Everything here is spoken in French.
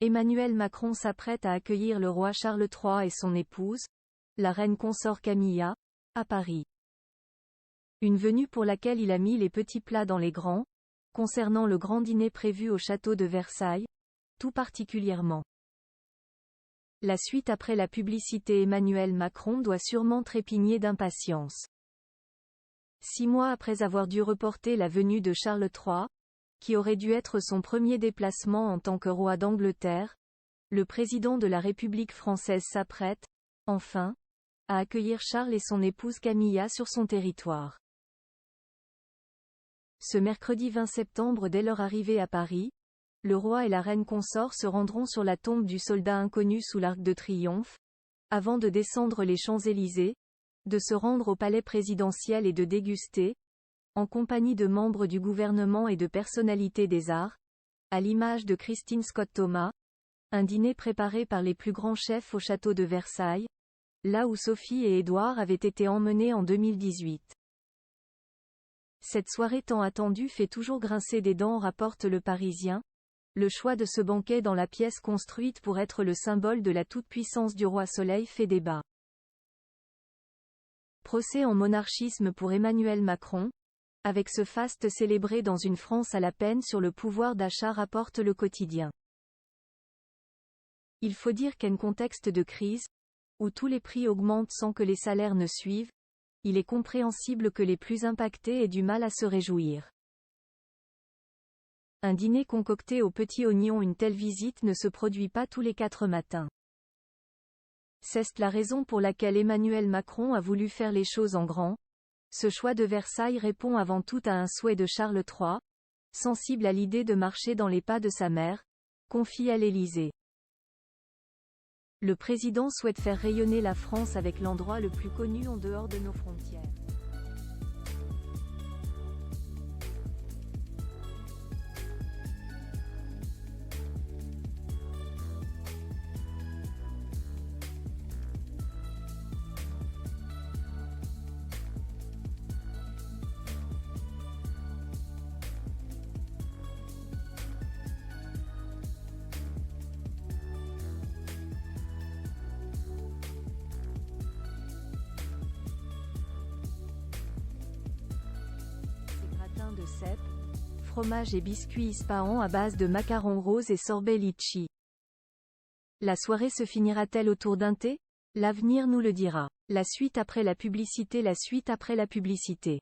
Emmanuel Macron s'apprête à accueillir le roi Charles III et son épouse, la reine consort Camilla, à Paris. Une venue pour laquelle il a mis les petits plats dans les grands, concernant le grand dîner prévu au château de Versailles, tout particulièrement. La suite après la publicité. Emmanuel Macron doit sûrement trépigner d'impatience. 6 mois après avoir dû reporter la venue de Charles III, qui aurait dû être son premier déplacement en tant que roi d'Angleterre, le président de la République française s'apprête, enfin, à accueillir Charles et son épouse Camilla sur son territoire. Ce mercredi 20 septembre, dès leur arrivée à Paris, le roi et la reine consort se rendront sur la tombe du soldat inconnu sous l'Arc de Triomphe, avant de descendre les Champs-Élysées, de se rendre au palais présidentiel et de déguster, en compagnie de membres du gouvernement et de personnalités des arts, à l'image de Christine Scott Thomas, un dîner préparé par les plus grands chefs au château de Versailles, là où Sophie et Édouard avaient été emmenés en 2018. Cette soirée tant attendue fait toujours grincer des dents, rapporte Le Parisien. Le choix de ce banquet dans la pièce construite pour être le symbole de la toute-puissance du roi Soleil fait débat. Procès en monarchisme pour Emmanuel Macron, avec ce faste célébré dans une France à la peine sur le pouvoir d'achat, rapporte Le Quotidien. Il faut dire qu'en contexte de crise, où tous les prix augmentent sans que les salaires ne suivent, il est compréhensible que les plus impactés aient du mal à se réjouir. Un dîner concocté au petit oignon. Une telle visite ne se produit pas tous les 4 matins. C'est la raison pour laquelle Emmanuel Macron a voulu faire les choses en grand. Ce choix de Versailles répond avant tout à un souhait de Charles III, sensible à l'idée de marcher dans les pas de sa mère, confie à l'Élysée. Le président souhaite faire rayonner la France avec l'endroit le plus connu en dehors de nos frontières. De cèpes, fromage et biscuits Ispahan à base de macarons roses et sorbet litchi. La soirée se finira-t-elle autour d'un thé? L'avenir nous le dira. La suite après la publicité. La suite après la publicité.